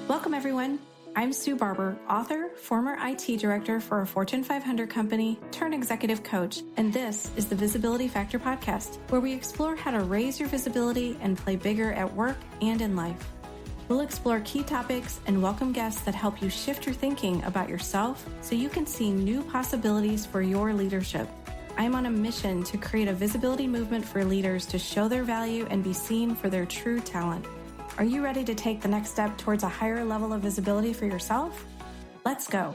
Welcome, everyone. I'm Sue Barber, author, former IT director for a Fortune 500 company, turned executive coach, and this is the Visibility Factor podcast, where we explore how to raise your visibility and play bigger at work and in life. We'll explore key topics and welcome guests that help you shift your thinking about yourself so you can see new possibilities for your leadership. I'm on a mission to create a visibility movement for leaders to show their value and be seen for their true talent. Are you ready to take the next step towards a higher level of visibility for yourself? Let's go.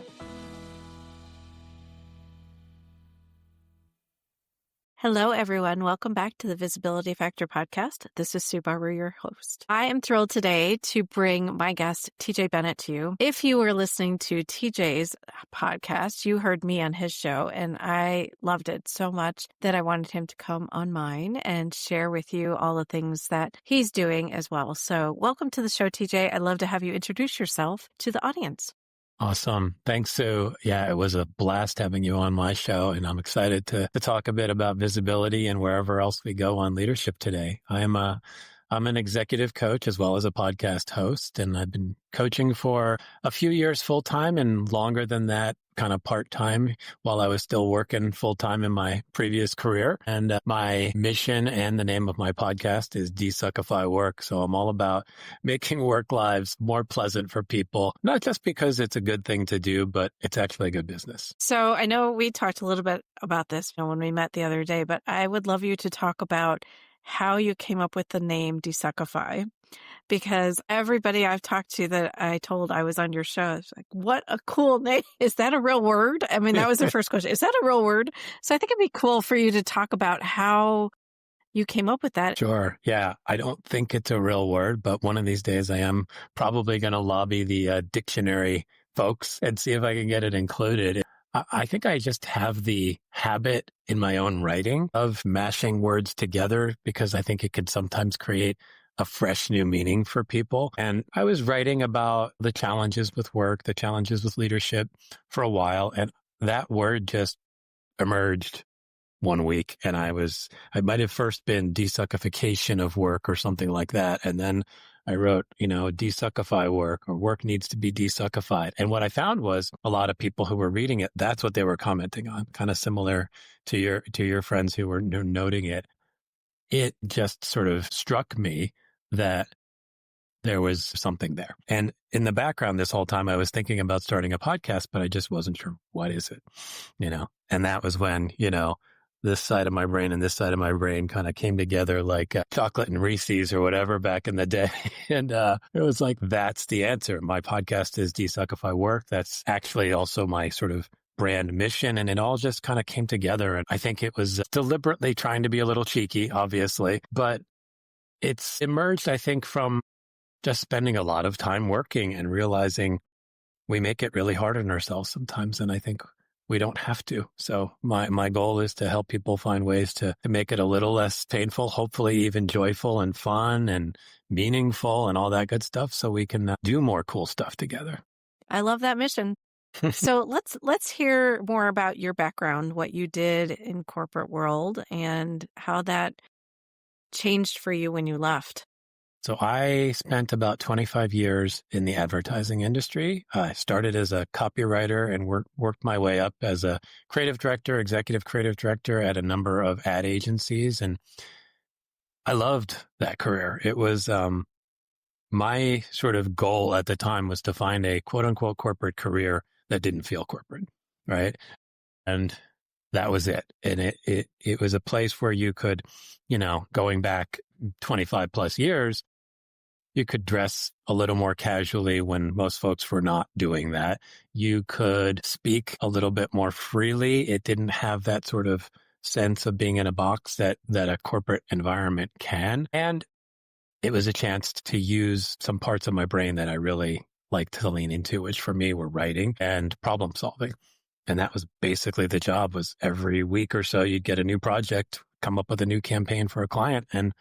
Hello, everyone. Welcome back to the Visibility Factor podcast. This is Sue Barber, your host. I am thrilled today to bring my guest, TJ Bennett, to you. If you were listening to TJ's podcast, you heard me on his show, and I loved it so much that I wanted him to come on mine and share with you all the things that he's doing as well. So welcome to the show, TJ. I'd love to have you introduce yourself to the audience. Awesome. Thanks, Sue. Yeah, it was a blast having you on my show, and I'm excited to talk a bit about visibility and wherever else we go on leadership today. I'm an executive coach as well as a podcast host, and I've been coaching for a few years full-time and longer than that kind of part-time while I was still working full-time in my previous career. And my mission and the name of my podcast is Desuckify Work. So I'm all about making work lives more pleasant for people, not just because it's a good thing to do, but it's actually a good business. So I know we talked a little bit about this when we met the other day, but I would love you to talk about how you came up with the name Desuckify, because everybody I've talked to that I told I was on your show is like, what a cool name. Is that a real word? I mean, that was the first question. Is that a real word? So I think it'd be cool for you to talk about how you came up with that. Sure. Yeah. I don't think it's a real word, but one of these days I am probably going to lobby the dictionary folks and see if I can get it included. I think I just have the habit in my own writing of mashing words together because I think it could sometimes create a fresh new meaning for people. And I was writing about the challenges with work, the challenges with leadership for a while. And that word just emerged one week. And I might have first been desuckification of work or something like that. And then I wrote, desuckify work, or work needs to be desuckified. And what I found was a lot of people who were reading it, that's what they were commenting on, kind of similar to your friends who were noting it. It just sort of struck me that there was something there. And in the background this whole time, I was thinking about starting a podcast, but I just wasn't sure, what is it? And that was when, this side of my brain and this side of my brain kind of came together like chocolate and Reese's or whatever back in the day. And it was like, that's the answer. My podcast is Desuckify Work. That's actually also my sort of brand mission. And it all just kind of came together. And I think it was deliberately trying to be a little cheeky, obviously, but it's emerged, I think, from just spending a lot of time working and realizing we make it really hard on ourselves sometimes. And I think we don't have to. So my goal is to help people find ways to make it a little less painful, hopefully even joyful and fun and meaningful and all that good stuff so we can do more cool stuff together. I love that mission. So let's hear more about your background, what you did in corporate world and how that changed for you when you left. So I spent about 25 years in the advertising industry. I started as a copywriter and worked my way up as a creative director, executive creative director at a number of ad agencies. And I loved that career. It was my sort of goal at the time was to find a quote unquote corporate career that didn't feel corporate, right? And that was it. And it was a place where you could, going back 25 plus years, you could dress a little more casually when most folks were not doing that. You could speak a little bit more freely. It didn't have that sort of sense of being in a box that a corporate environment can. And it was a chance to use some parts of my brain that I really liked to lean into, which for me were writing and problem solving. And that was basically the job. Was every week or so you'd get a new project, come up with a new campaign for a client, and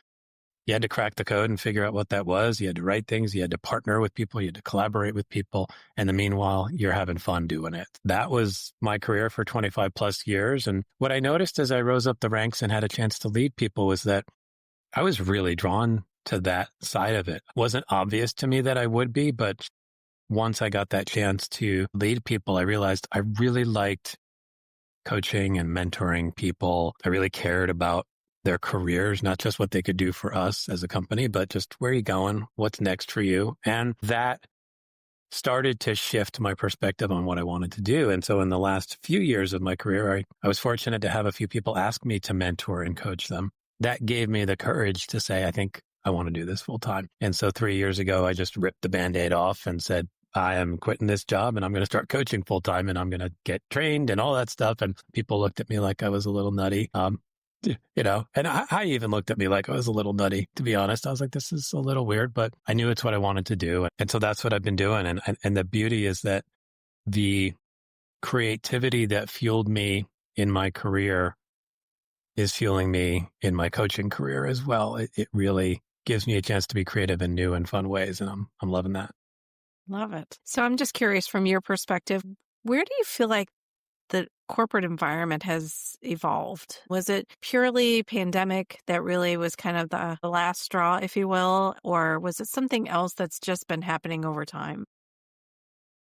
you had to crack the code and figure out what that was. You had to write things. You had to partner with people. You had to collaborate with people. And then meanwhile, you're having fun doing it. That was my career for 25 plus years. And what I noticed as I rose up the ranks and had a chance to lead people was that I was really drawn to that side of it. It wasn't obvious to me that I would be, but once I got that chance to lead people, I realized I really liked coaching and mentoring people. I really cared about their careers, not just what they could do for us as a company, but just where are you going? What's next for you? And that started to shift my perspective on what I wanted to do. And so in the last few years of my career, I was fortunate to have a few people ask me to mentor and coach them. That gave me the courage to say, I think I want to do this full time. And so 3 years ago, I just ripped the Band-Aid off and said, I am quitting this job and I'm going to start coaching full time and I'm going to get trained and all that stuff. And people looked at me like I was a little nutty. And I even looked at me like I was a little nutty, to be honest. I was like, this is a little weird, but I knew it's what I wanted to do. And so that's what I've been doing. And the beauty is that the creativity that fueled me in my career is fueling me in my coaching career as well. It really gives me a chance to be creative in new and fun ways. And I'm loving that. Love it. So I'm just curious from your perspective, where do you feel like the corporate environment has evolved? Was it purely pandemic that really was kind of the last straw, if you will? Or was it something else that's just been happening over time?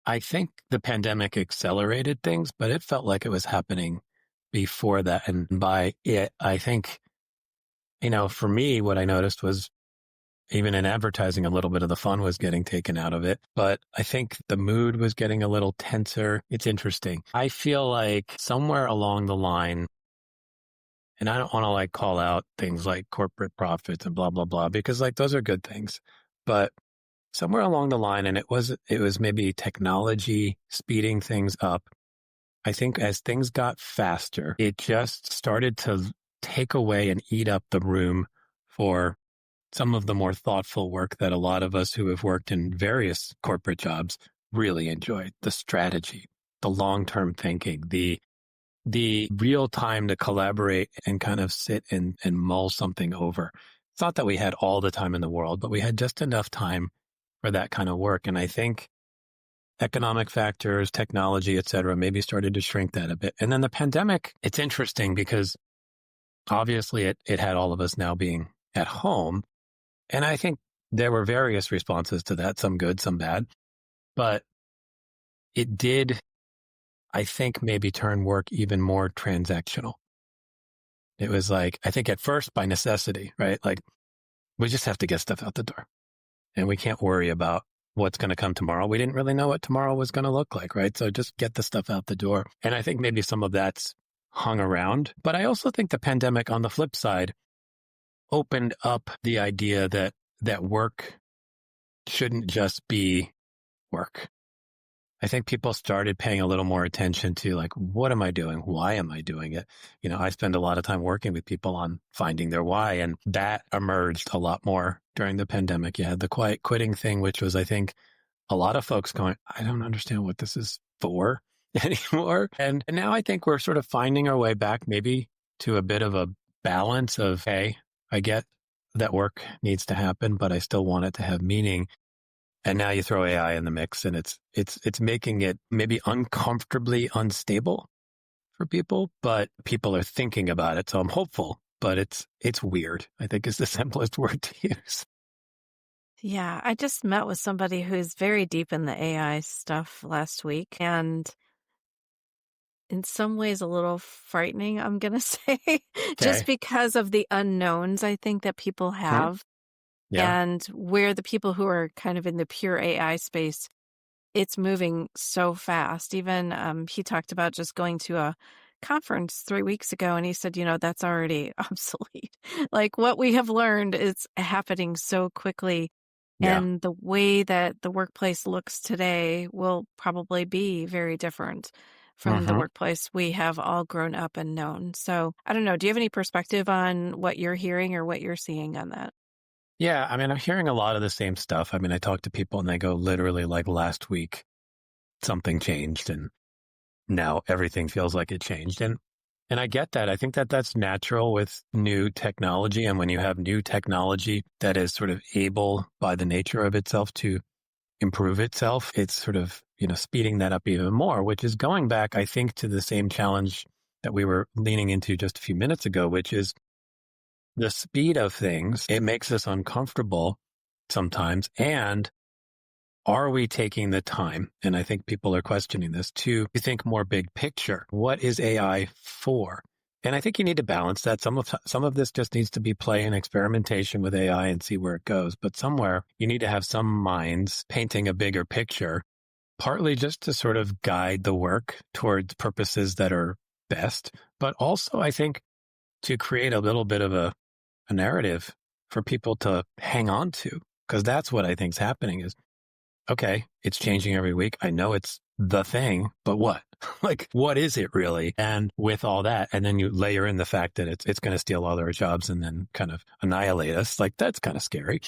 I think the pandemic accelerated things, but it felt like it was happening before that. And by it, I think, for me, what I noticed was even in advertising, a little bit of the fun was getting taken out of it. But I think the mood was getting a little tenser. It's interesting. I feel like somewhere along the line, and I don't want to call out things like corporate profits and blah, blah, blah, because those are good things. But somewhere along the line, and it was maybe technology speeding things up. I think as things got faster, it just started to take away and eat up the room for some of the more thoughtful work that a lot of us who have worked in various corporate jobs really enjoyed. The strategy, the long-term thinking, the real time to collaborate and kind of sit and mull something over. It's not that we had all the time in the world, but we had just enough time for that kind of work. And I think economic factors, technology, et cetera, maybe started to shrink that a bit. And then the pandemic, it's interesting because obviously it had all of us now being at home. And I think there were various responses to that, some good, some bad. But it did, I think, maybe turn work even more transactional. It was I think at first by necessity, right? We just have to get stuff out the door. And we can't worry about what's going to come tomorrow. We didn't really know what tomorrow was going to look like, right? So just get the stuff out the door. And I think maybe some of that's hung around. But I also think the pandemic, on the flip side, opened up the idea that work shouldn't just be work. I think people started paying a little more attention to what am I doing? Why am I doing it? I spend a lot of time working with people on finding their why, and that emerged a lot more during the pandemic. You had the quiet quitting thing, which was, I think, a lot of folks going, I don't understand what this is for anymore. And now I think we're sort of finding our way back maybe to a bit of a balance of, hey, I get that work needs to happen, but I still want it to have meaning. And now you throw AI in the mix and it's making it maybe uncomfortably unstable for people, but people are thinking about it. So I'm hopeful, but it's weird, I think is the simplest word to use. Yeah, I just met with somebody who's very deep in the AI stuff last week, and in some ways a little frightening, I'm going to say, just because of the unknowns I think that people have. Yeah. And where the people who are kind of in the pure AI space, it's moving so fast. Even he talked about just going to a conference 3 weeks ago, and he said, that's already obsolete. What we have learned is happening so quickly. Yeah. And the way that the workplace looks today will probably be very different from the workplace we have all grown up and known. So I don't know. Do you have any perspective on what you're hearing or what you're seeing on that? Yeah, I'm hearing a lot of the same stuff. I talk to people and they go literally last week, something changed and now everything feels like it changed. And I get that. I think that that's natural with new technology. And when you have new technology that is sort of able by the nature of itself to improve itself, it's sort of, speeding that up even more, which is going back, I think, to the same challenge that we were leaning into just a few minutes ago, which is the speed of things. It makes us uncomfortable sometimes. And are we taking the time, and I think people are questioning this, to think more big picture? What is AI for? And I think you need to balance that. Some of this just needs to be play and experimentation with AI and see where it goes. But somewhere you need to have some minds painting a bigger picture, partly just to sort of guide the work towards purposes that are best, but also I think to create a little bit of a narrative for people to hang on to, because that's what I think is happening is, okay, it's changing every week. I know it's the thing, but what? Like, what is it really? And with all that, and then you layer in the fact that it's going to steal all our jobs and then kind of annihilate us. Like, that's kind of scary.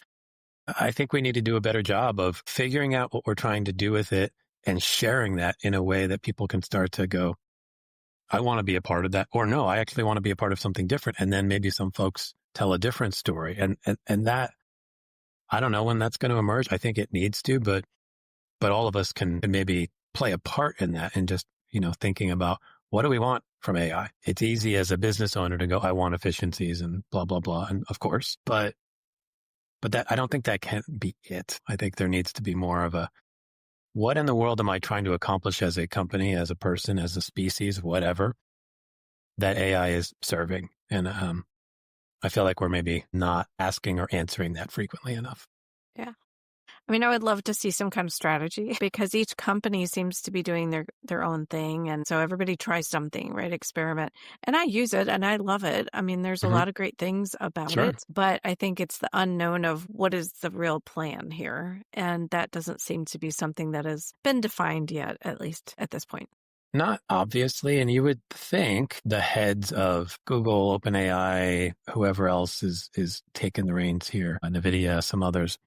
I think we need to do a better job of figuring out what we're trying to do with it and sharing that in a way that people can start to go, I want to be a part of that. Or no, I actually want to be a part of something different. And then maybe some folks tell a different story. And that, I don't know when that's going to emerge. I think it needs to, but all of us can maybe play a part in that and just, thinking about what do we want from AI? It's easy as a business owner to go, I want efficiencies and blah, blah, blah. And of course, but that, I don't think that can be it. I think there needs to be more of a, what in the world am I trying to accomplish as a company, as a person, as a species, whatever, that AI is serving? And I feel like we're maybe not asking or answering that frequently enough. Yeah. I mean, I would love to see some kind of strategy because each company seems to be doing their own thing. And so everybody tries something, right? Experiment. And I use it and I love it. I mean, there's a lot of great things about it, but I think it's the unknown of what is the real plan here. And that doesn't seem to be something that has been defined yet, at least at this point. Not obviously. And you would think the heads of Google, OpenAI, whoever else is taking the reins here, NVIDIA, some others,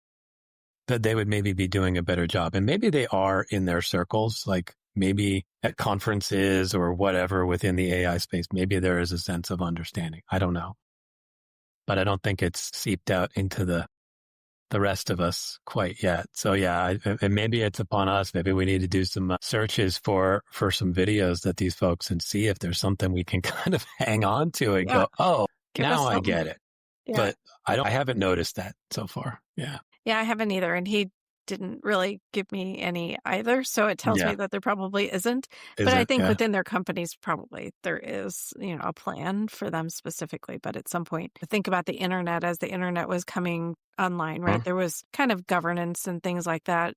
that they would maybe be doing a better job. And maybe they are in their circles, like maybe at conferences or whatever within the AI space, maybe there is a sense of understanding. I don't know. But I don't think it's seeped out into the rest of us quite yet. So yeah, and maybe it's upon us. Maybe we need to do some searches for some videos that these folks and see if there's something we can kind of hang on to and go, oh, now I get it. Yeah. But I haven't noticed that so far. Yeah. Yeah, I haven't either. And he didn't really give me any either. So it tells me that there probably isn't. But I think within their companies, probably there is, a plan for them specifically. But at some point, think about the internet as the internet was coming online, right? There was kind of governance and things like that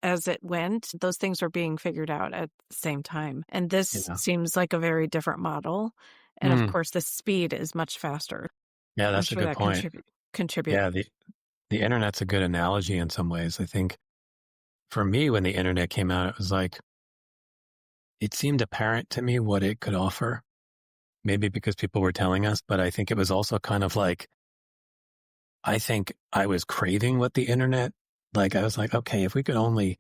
as it went. Those things were being figured out at the same time. And this seems like a very different model. And of course, the speed is much faster. Yeah, that's a good point. Contribute. Yeah, the internet's a good analogy in some ways. I think for me, when the internet came out, it was like, it seemed apparent to me what it could offer, maybe because people were telling us, but I think it was also kind of like, I think I was craving what the internet, like I was like, okay, if we could only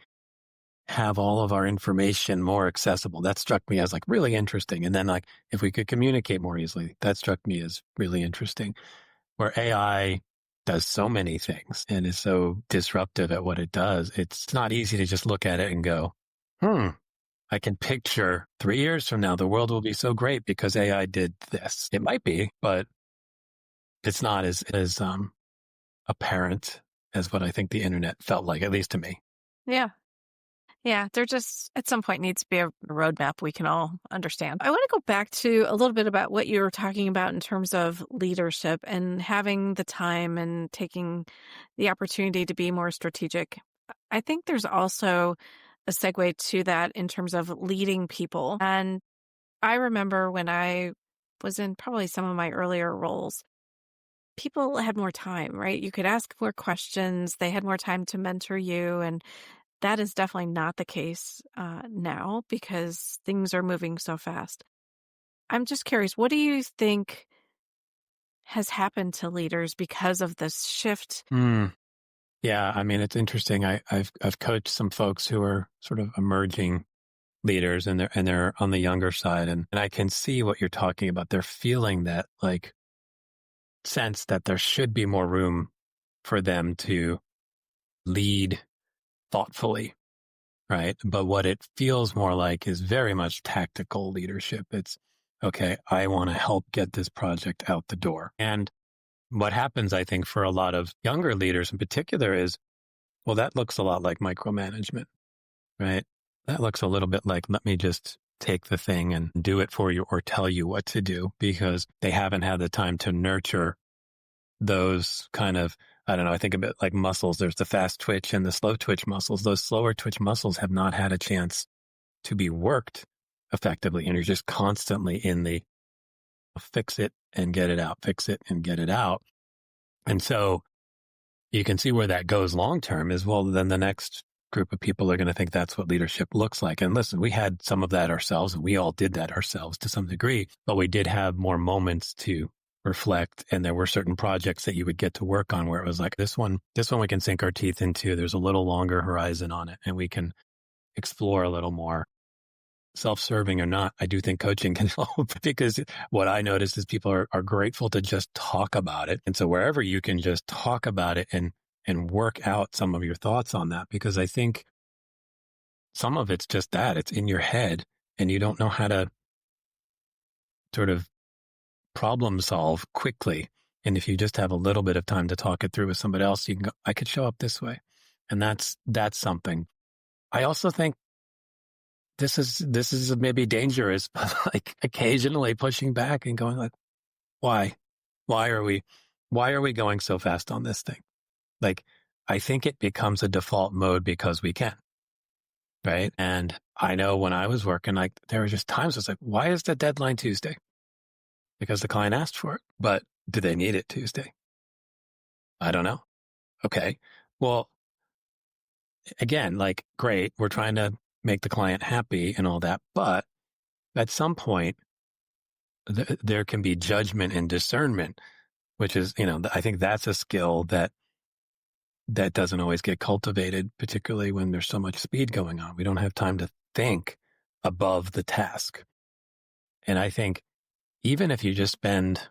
have all of our information more accessible, that struck me as like really interesting. And then like, if we could communicate more easily, that struck me as really interesting. Where AI does so many things and is so disruptive at what it does, it's not easy to just look at it and go, I can picture 3 years from now, the world will be so great because AI did this. It might be, but it's not as apparent as what I think the internet felt like, at least to me. Yeah. Yeah, there just at some point needs to be a roadmap we can all understand. I want to go back to a little bit about what you were talking about in terms of leadership and having the time and taking the opportunity to be more strategic. I think there's also a segue to that in terms of leading people. And I remember when I was in probably some of my earlier roles, people had more time, right? You could ask more questions. They had more time to mentor you. And that is definitely not the case now because things are moving so fast. I'm just curious, what do you think has happened to leaders because of this shift? Yeah, I mean, it's interesting. I've coached some folks who are sort of emerging leaders and they're on the younger side. And I can see what you're talking about. They're feeling that like sense that there should be more room for them to lead thoughtfully, right? But what it feels more like is very much tactical leadership. It's, okay, I want to help get this project out the door. And what happens, I think, for a lot of younger leaders in particular is, Well, that looks a lot like micromanagement, right? That looks a little bit like, let me just take the thing and do it for you or tell you what to do, because they haven't had the time to nurture those kind of, I don't know, I think a bit like muscles. There's the fast twitch and the slow twitch muscles. Those slower twitch muscles have not had a chance to be worked effectively. And you're just constantly in the fix it and get it out, fix it and get it out. And so you can see where that goes long term is, well, then the next group of people are going to think that's what leadership looks like. And listen, we had some of that ourselves, and we all did that ourselves to some degree, but we did have more moments to reflect. And there were certain projects that you would get to work on where it was like, this one we can sink our teeth into. There's a little longer horizon on it, and we can explore a little more. Self-serving or not, I do think coaching can help, because what I notice is people are grateful to just talk about it. And so wherever you can just talk about it and work out some of your thoughts on that, because I think some of it's just that it's in your head and you don't know how to sort of problem solve quickly. And if you just have a little bit of time to talk it through with somebody else, you can go, I could show up this way. And that's something. I also think this is maybe dangerous, but like occasionally pushing back and going like, why are we going so fast on this thing? Like, I think it becomes a default mode because we can, right? And I know when I was working, like there were just times I was like, why is the deadline Tuesday? Because the client asked for it, but do they need it Tuesday? I don't know. Okay. Well, again, like, great. We're trying to make the client happy and all that. But at some point, there can be judgment and discernment, which is, I think that's a skill that doesn't always get cultivated, particularly when there's so much speed going on. We don't have time to think above the task. And I think even if you just spend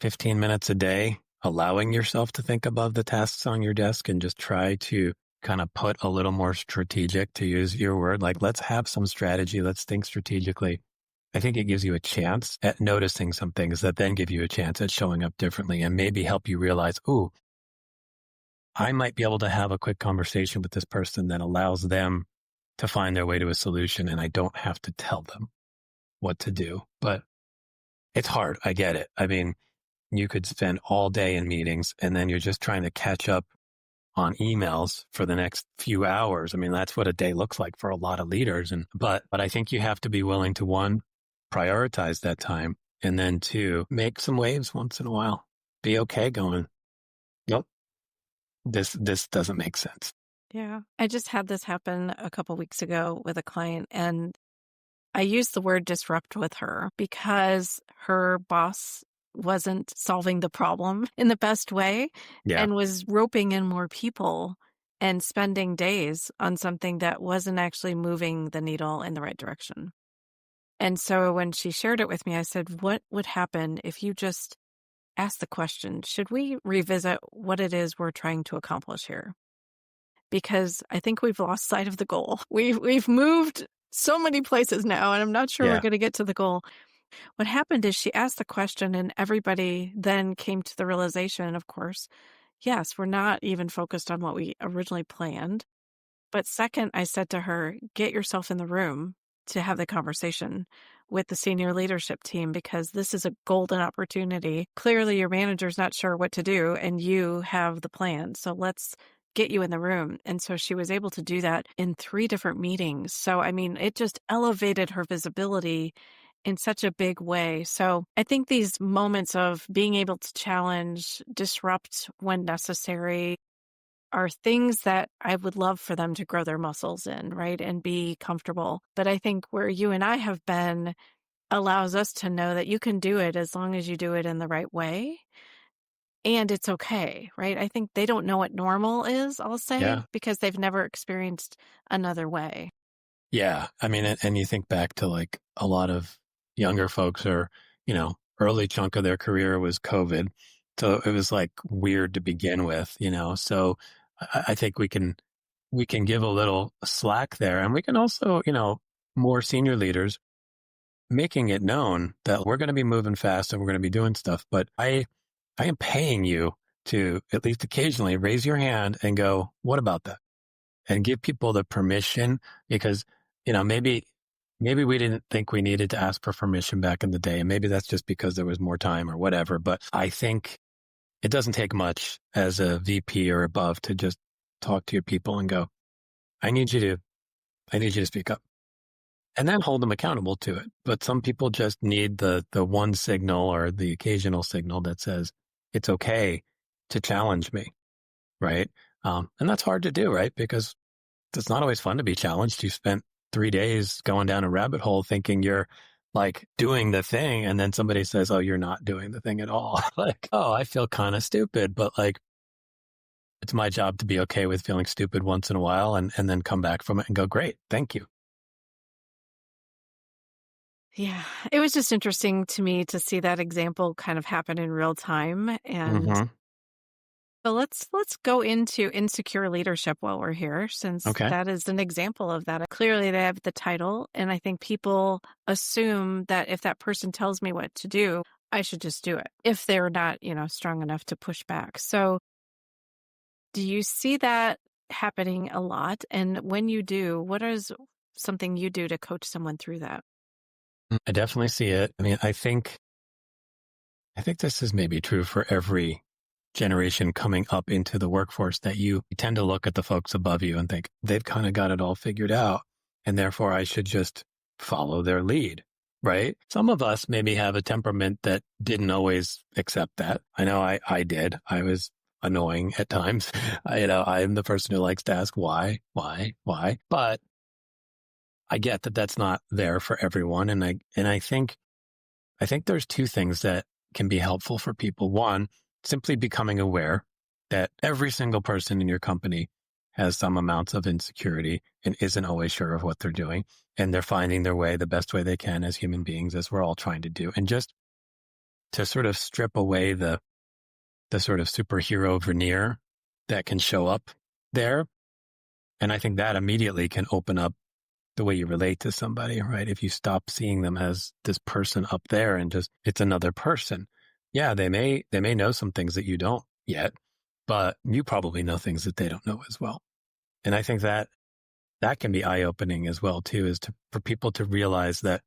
15 minutes a day allowing yourself to think above the tasks on your desk and just try to kind of put a little more strategic, to use your word, like let's have some strategy, let's think strategically. I think it gives you a chance at noticing some things that then give you a chance at showing up differently and maybe help you realize, ooh, I might be able to have a quick conversation with this person that allows them to find their way to a solution, and I don't have to tell them what to do. But it's hard. I get it. I mean, you could spend all day in meetings and then you're just trying to catch up on emails for the next few hours. I mean, that's what a day looks like for a lot of leaders. But I think you have to be willing to, one, prioritize that time, and then two, make some waves once in a while. Be okay going, nope, this doesn't make sense. Yeah. I just had this happen a couple weeks ago with a client, and I used the word disrupt with her because her boss wasn't solving the problem in the best way and was roping in more people and spending days on something that wasn't actually moving the needle in the right direction. And so when she shared it with me, I said, what would happen if you just asked the question, should we revisit what it is we're trying to accomplish here? Because I think we've lost sight of the goal. We've moved so many places now, and I'm not sure we're going to get to the goal. What happened is she asked the question, and everybody then came to the realization, of course, yes, we're not even focused on what we originally planned. But second, I said to her, get yourself in the room to have the conversation with the senior leadership team, because this is a golden opportunity. Clearly, your manager's not sure what to do, and you have the plan. So let's get you in the room. And so she was able to do that in 3 different meetings. So, I mean, it just elevated her visibility in such a big way. So I think these moments of being able to challenge, disrupt when necessary are things that I would love for them to grow their muscles in, right? And be comfortable. But I think where you and I have been allows us to know that you can do it as long as you do it in the right way. And it's okay, right? I think they don't know what normal is, I'll say, because they've never experienced another way. Yeah. I mean, and you think back to like a lot of younger folks, or, early chunk of their career was COVID. So it was like weird to begin with, so I think we can give a little slack there, and we can also, more senior leaders making it known that we're going to be moving fast and we're going to be doing stuff, but I am paying you to at least occasionally raise your hand and go, what about that? And give people the permission, because, maybe we didn't think we needed to ask for permission back in the day. And maybe that's just because there was more time or whatever. But I think it doesn't take much as a VP or above to just talk to your people and go, I need you to speak up, and then hold them accountable to it. But some people just need the one signal or the occasional signal that says it's okay to challenge me. Right. And that's hard to do, right? Because it's not always fun to be challenged. You spent 3 days going down a rabbit hole thinking you're like doing the thing. And then somebody says, oh, you're not doing the thing at all. Like, oh, I feel kind of stupid, but like, it's my job to be okay with feeling stupid once in a while and then come back from it and go, great, thank you. Yeah, it was just interesting to me to see that example kind of happen in real time. And so let's go into insecure leadership while we're here, since Okay. that is an example of that. Clearly, they have the title, and I think people assume that if that person tells me what to do, I should just do it if they're not, strong enough to push back. So do you see that happening a lot? And when you do, what is something you do to coach someone through that? I definitely see it. I mean, I think this is maybe true for every generation coming up into the workforce, that you tend to look at the folks above you and think they've kind of got it all figured out, and therefore I should just follow their lead, right? Some of us maybe have a temperament that didn't always accept that. I know I did. I was annoying at times. I'm the person who likes to ask why, but I get that that's not there for everyone. And I think there's two things that can be helpful for people. One, simply becoming aware that every single person in your company has some amounts of insecurity and isn't always sure of what they're doing. And they're finding their way the best way they can as human beings, as we're all trying to do. And just to sort of strip away the sort of superhero veneer that can show up there. And I think that immediately can open up the way you relate to somebody, right? If you stop seeing them as this person up there and just, it's another person. Yeah, they may know some things that you don't yet, but you probably know things that they don't know as well. And I think that can be eye-opening as well too, is for people to realize that,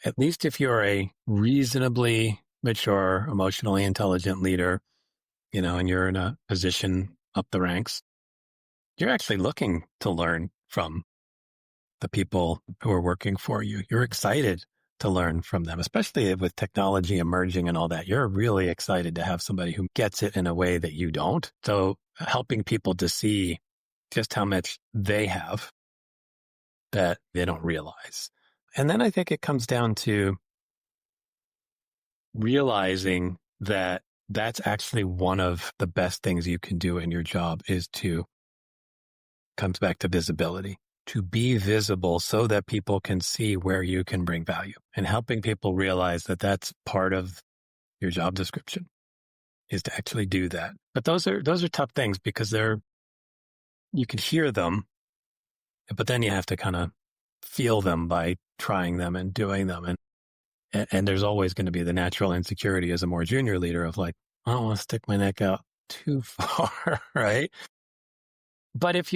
at least if you're a reasonably mature, emotionally intelligent leader, and you're in a position up the ranks, you're actually looking to learn from the people who are working for you. You're excited to learn from them, especially with technology emerging and all that. You're really excited to have somebody who gets it in a way that you don't. So helping people to see just how much they have that they don't realize. And then I think it comes down to realizing that that's actually one of the best things you can do in your job, comes back to visibility. To be visible so that people can see where you can bring value, and helping people realize that that's part of your job description, is to actually do that. But those are tough things, because you can hear them, but then you have to kind of feel them by trying them and doing them. And there's always going to be the natural insecurity as a more junior leader of like, I don't want to stick my neck out too far, right? But if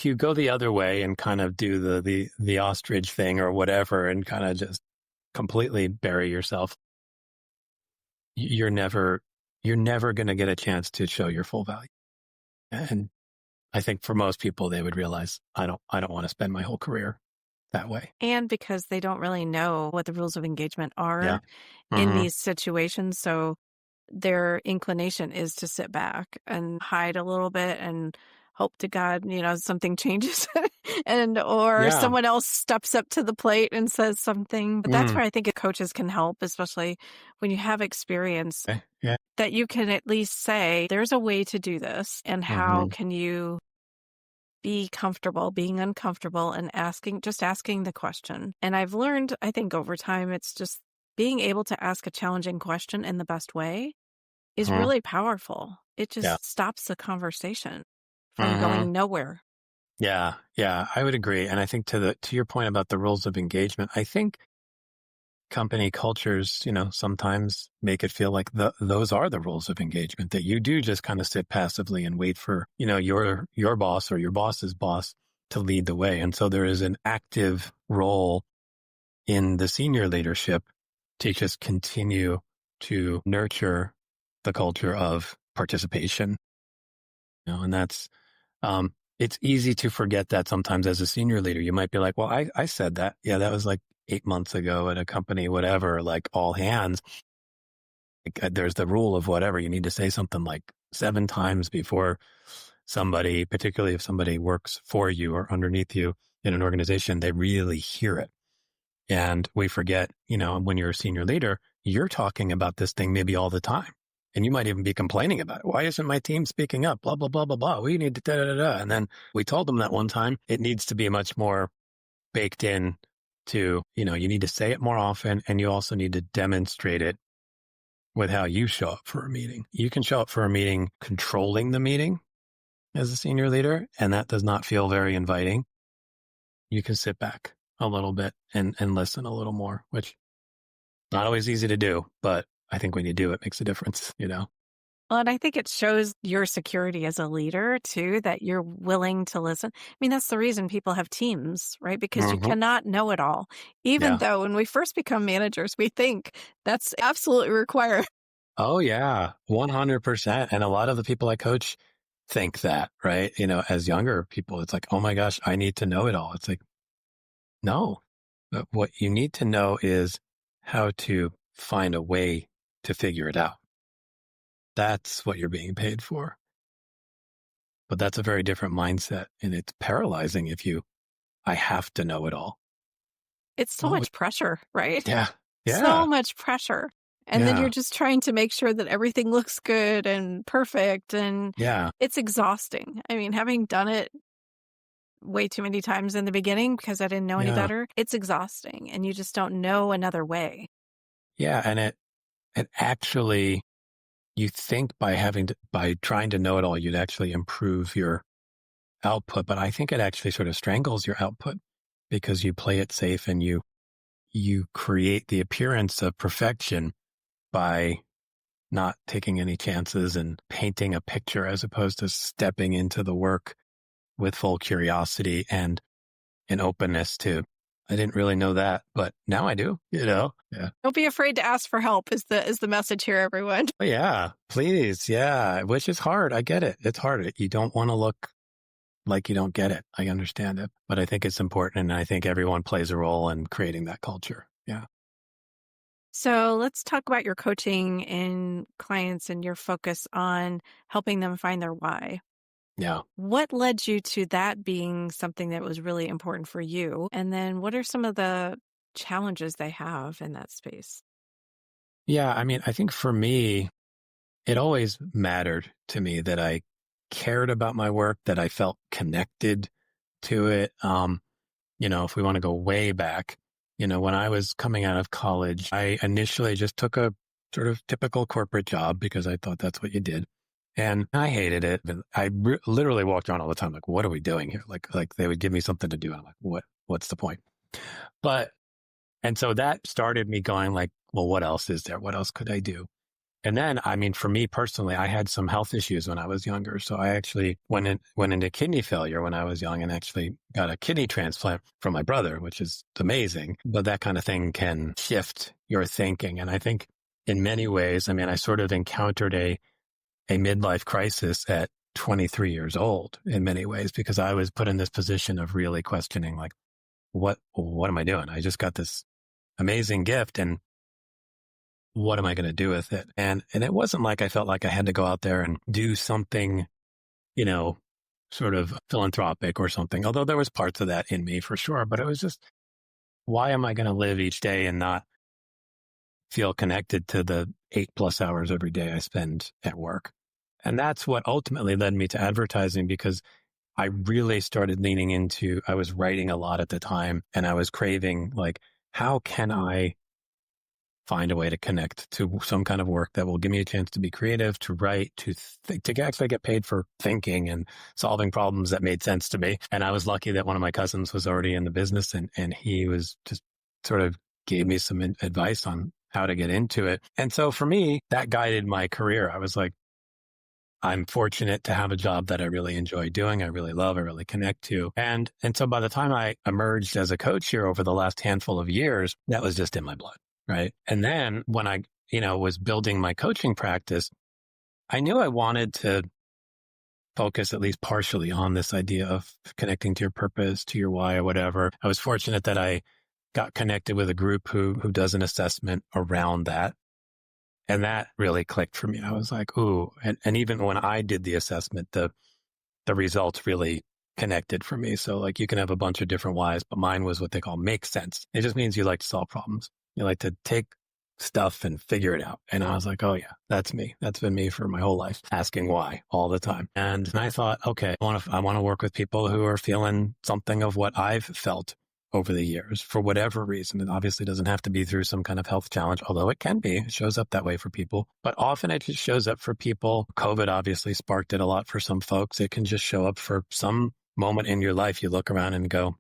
you go the other way and kind of do the ostrich thing or whatever, and kind of just completely bury yourself, you're never going to get a chance to show your full value. And I think for most people, they would realize, I don't want to spend my whole career that way. And because they don't really know what the rules of engagement are Yeah. in these situations. So their inclination is to sit back and hide a little bit and hope to God, something changes or someone else steps up to the plate and says something. But that's where I think coaches can help, especially when you have experience, that you can at least say, there's a way to do this. And how can you be comfortable being uncomfortable and asking the question? And I've learned, I think over time, it's just being able to ask a challenging question in the best way is really powerful. It just stops the conversation from going nowhere. Yeah, I would agree. And I think to your point about the rules of engagement, I think company cultures, sometimes make it feel like those are the rules of engagement, that you do just kind of sit passively and wait for, your boss or your boss's boss to lead the way. And so there is an active role in the senior leadership to just continue to nurture the culture of participation. And that's, it's easy to forget that sometimes as a senior leader. You might be like, well, I said that. Yeah, that was like 8 months ago at a company, whatever, like all hands. There's the rule of whatever. You need to say something like 7 times before somebody, particularly if somebody works for you or underneath you in an organization, they really hear it. And we forget, when you're a senior leader, you're talking about this thing maybe all the time. And you might even be complaining about it. Why isn't my team speaking up? Blah, blah, blah, blah, blah. We need to da, da, da, da. And then we told them that one time. It needs to be much more baked in to, you need to say it more often, and you also need to demonstrate it with how you show up for a meeting. You can show up for a meeting controlling the meeting as a senior leader, and that does not feel very inviting. You can sit back a little bit and listen a little more, which not always easy to do, but I think when you do, it makes a difference, Well, and I think it shows your security as a leader too, that you're willing to listen. I mean, that's the reason people have teams, right? Because you cannot know it all. Even though when we first become managers, we think that's absolutely required. Oh yeah, 100%. And a lot of the people I coach think that, right? As younger people, it's like, oh my gosh, I need to know it all. It's like, no, but what you need to know is how to find a way to figure it out. That's what you're being paid for. But that's a very different mindset, and it's paralyzing if I have to know it all. It's so much pressure, right? Yeah. So much pressure. And then you're just trying to make sure that everything looks good and perfect. And it's exhausting. I mean, having done it way too many times in the beginning because I didn't know any better, it's exhausting, and you just don't know another way. Yeah. And it actually, you think by trying to know it all, you'd actually improve your output. But I think it actually sort of strangles your output because you play it safe and you create the appearance of perfection by not taking any chances and painting a picture as opposed to stepping into the work with full curiosity and an openness to, I didn't really know that, but now I do, Yeah. Don't be afraid to ask for help is the message here, everyone. Oh, yeah, please. Yeah. Which is hard. I get it. It's hard. You don't want to look like you don't get it. I understand it, but I think it's important. And I think everyone plays a role in creating that culture. Yeah. So let's talk about your coaching and clients and your focus on helping them find their why. Yeah. What led you to that being something that was really important for you? And then what are some of the challenges they have in that space? Yeah. I mean, I think for me, it always mattered to me that I cared about my work, that I felt connected to it. If we want to go way back, when I was coming out of college, I initially just took a sort of typical corporate job because I thought that's what you did. And I hated it. I literally walked around all the time like, what are we doing here? Like they would give me something to do. And I'm like, what's the point? And so that started me going like, well, what else is there? What else could I do? And then, I mean, for me personally, I had some health issues when I was younger. So I actually went into kidney failure when I was young and actually got a kidney transplant from my brother, which is amazing. But that kind of thing can shift your thinking. And I think in many ways, I mean, I sort of encountered a midlife crisis at 23 years old in many ways, because I was put in this position of really questioning, like, what am I doing? I just got this amazing gift, and what am I going to do with it? And it wasn't like I felt like I had to go out there and do something, sort of philanthropic or something, although there was parts of that in me for sure. But it was just, why am I going to live each day and not feel connected to the 8+ hours every day I spend at work? And that's what ultimately led me to advertising, because I really started leaning into, I was writing a lot at the time, and I was craving, like, how can I find a way to connect to some kind of work that will give me a chance to be creative, to write, to actually get paid for thinking and solving problems that made sense to me. And I was lucky that one of my cousins was already in the business, and he was just sort of gave me some advice on how to get into it. And so for me, that guided my career. I was like, I'm fortunate to have a job that I really enjoy doing. I really love, I really connect to. And so by the time I emerged as a coach here over the last handful of years, that was just in my blood. Right. And then when I, was building my coaching practice, I knew I wanted to focus at least partially on this idea of connecting to your purpose, to your why or whatever. I was fortunate that I got connected with a group who does an assessment around that. And that really clicked for me. I was like, ooh, and even when I did the assessment, the results really connected for me. So like you can have a bunch of different whys, but mine was what they call make sense. It just means you like to solve problems. You like to take stuff and figure it out. And I was like, oh yeah, that's me. That's been me for my whole life, asking why all the time. And I thought, okay, I want to work with people who are feeling something of what I've felt over the years for whatever reason. It obviously doesn't have to be through some kind of health challenge, although it can be. It shows up that way for people. But often it just shows up for people. COVID obviously sparked it a lot for some folks. It can just show up for some moment in your life. You look around and go,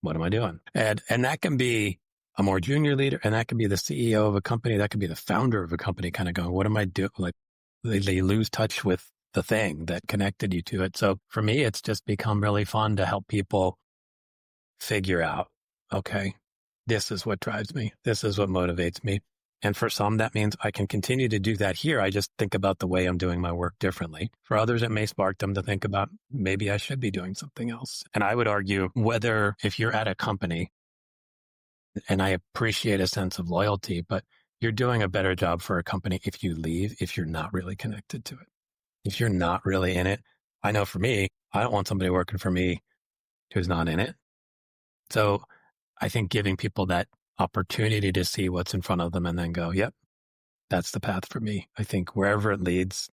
what am I doing? And that can be a more junior leader, and that can be the CEO of a company. That could be the founder of a company kind of going, what am I doing? Like they lose touch with the thing that connected you to it. So for me, it's just become really fun to help people figure out, okay, this is what drives me. This is what motivates me. And for some, that means I can continue to do that here. I just think about the way I'm doing my work differently. For others, it may spark them to think about maybe I should be doing something else. And I would argue whether if you're at a company, and I appreciate a sense of loyalty, but you're doing a better job for a company if you leave, if you're not really connected to it. If you're not really in it, I know for me, I don't want somebody working for me who's not in it. So I think giving people that opportunity to see what's in front of them and then go, yep, that's the path for me. I think wherever it leads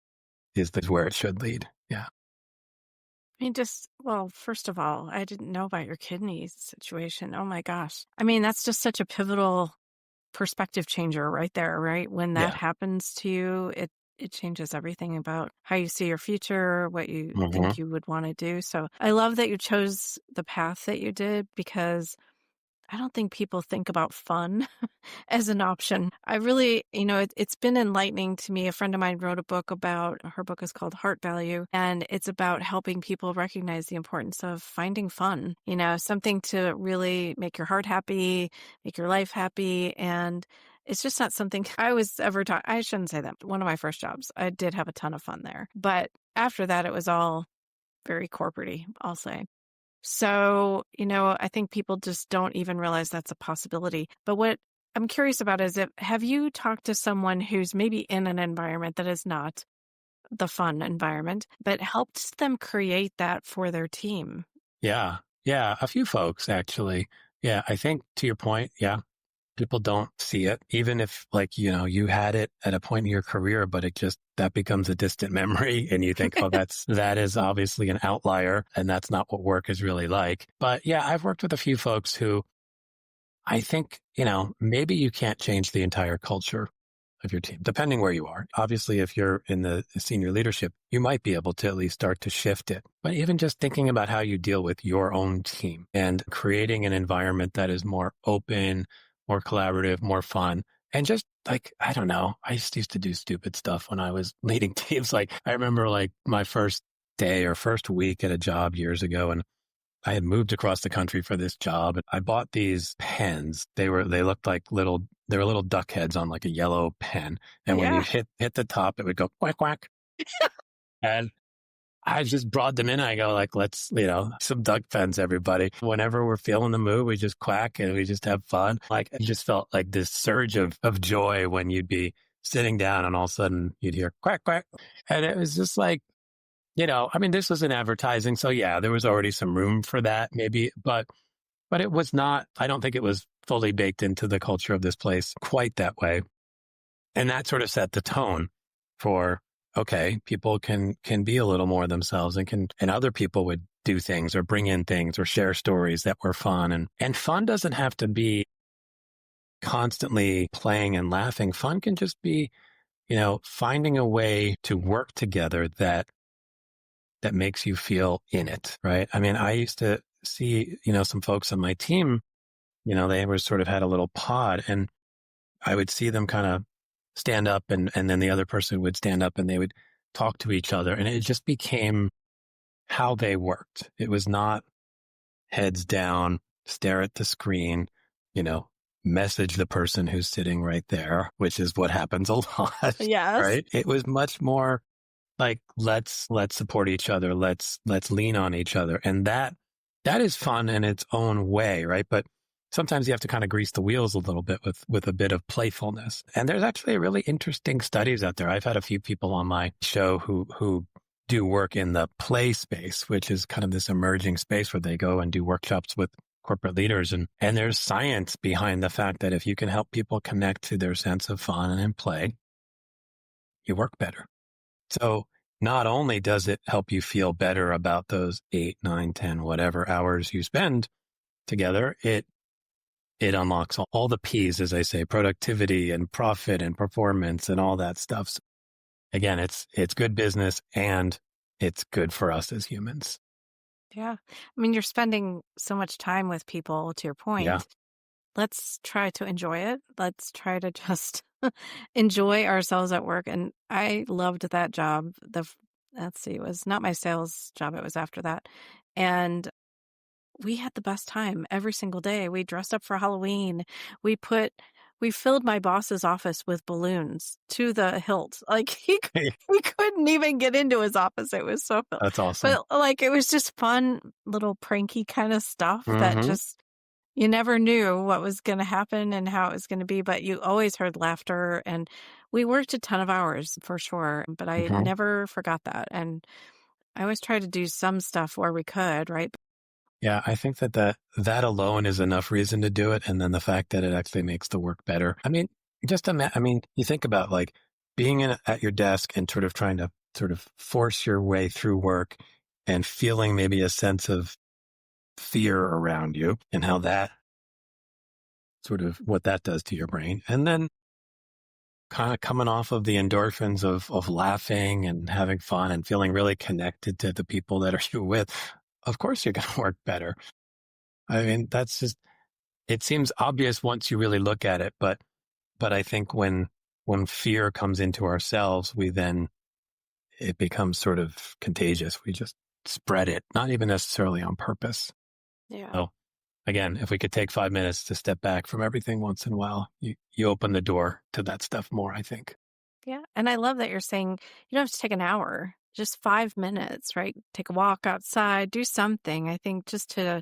is where it should lead. Yeah. I mean, well, first of all, I didn't know about your kidney situation. Oh my gosh. I mean, that's just such a pivotal perspective changer right there, right? When that happens to you, it changes everything about how you see your future, what you think you would want to do. So I love that you chose the path that you did, because I don't think people think about fun as an option. I really, it's been enlightening to me. A friend of mine wrote a book her book is called Heart Value, and it's about helping people recognize the importance of finding fun, something to really make your heart happy, make your life happy. And it's just not something I was ever taught. I shouldn't say that. One of my first jobs, I did have a ton of fun there. But after that, it was all very corporate-y, I'll say. So, I think people just don't even realize that's a possibility. But what I'm curious about is have you talked to someone who's maybe in an environment that is not the fun environment, but helped them create that for their team? Yeah. Yeah. A few folks actually. Yeah. I think to your point. Yeah. People don't see it, even if you had it at a point in your career, but that becomes a distant memory and you think, oh, that is obviously an outlier and that's not what work is really like. But yeah, I've worked with a few folks who I think, maybe you can't change the entire culture of your team, depending where you are. Obviously, if you're in the senior leadership, you might be able to at least start to shift it. But even just thinking about how you deal with your own team and creating an environment that is more open, more collaborative, more fun. And just I don't know, I just used to do stupid stuff when I was leading teams. I remember my first day or first week at a job years ago, and I had moved across the country for this job. And I bought these pens. They looked like they were little duck heads on a yellow pen. And when you hit the top, it would go quack, quack. And I just brought them in. I go let's, some duck pens, everybody. Whenever we're feeling the mood, we just quack and we just have fun. It just felt like this surge of joy when you'd be sitting down and all of a sudden you'd hear quack, quack. And it was just this was in advertising. So yeah, there was already some room for that maybe, but it was not, I don't think it was fully baked into the culture of this place quite that way. And that sort of set the tone for, okay, people can be a little more themselves and other people would do things or bring in things or share stories that were fun. And fun doesn't have to be constantly playing and laughing. Fun can just be, finding a way to work together that makes you feel in it, right? I mean, I used to see, some folks on my team they were sort of had a little pod, and I would see them kind of stand up, and then the other person would stand up, and they would talk to each other. And it just became how they worked. It was not heads down, stare at the screen, message the person who's sitting right there, which is what happens a lot. Yes. Right? It was much more like, let's support each other. Let's lean on each other. And that is fun in its own way. Right. But sometimes you have to kind of grease the wheels a little bit with a bit of playfulness. And there's actually really interesting studies out there. I've had a few people on my show who do work in the play space, which is kind of this emerging space where they go and do workshops with corporate leaders. And there's science behind the fact that if you can help people connect to their sense of fun and in play, you work better. So not only does it help you feel better about those 8, 9, 10, whatever hours you spend together, it unlocks all the P's, as I say, productivity and profit and performance and all that stuff. So again, it's good business, and it's good for us as humans. Yeah. I mean, you're spending so much time with people, to your point. Yeah. Let's try to enjoy it. Let's try to just enjoy ourselves at work. And I loved that job. Let's see, it was not my sales job. It was after that. And we had the best time every single day. We dressed up for Halloween. We filled my boss's office with balloons to the hilt. Like we couldn't even get into his office. It was so filled. That's awesome. But it was just fun, little pranky kind of stuff that just, you never knew what was going to happen and how it was going to be, but you always heard laughter. And we worked a ton of hours for sure, but I never forgot that. And I always tried to do some stuff where we could, right? Yeah, I think that alone is enough reason to do it. And then the fact that it actually makes the work better. I mean, you think about like being at your desk and sort of trying to sort of force your way through work and feeling maybe a sense of fear around you, and how that sort of what that does to your brain. And then kind of coming off of the endorphins of laughing and having fun and feeling really connected to the people that you're with. Of course you're going to work better. I mean, that's just, it seems obvious once you really look at it, but I think when fear comes into ourselves, it becomes sort of contagious. We just spread it, not even necessarily on purpose. Yeah. So again, if we could take 5 minutes to step back from everything once in a while, you open the door to that stuff more, I think. Yeah. And I love that you're saying you don't have to take an hour, just 5 minutes, right? Take a walk outside, do something. I think just to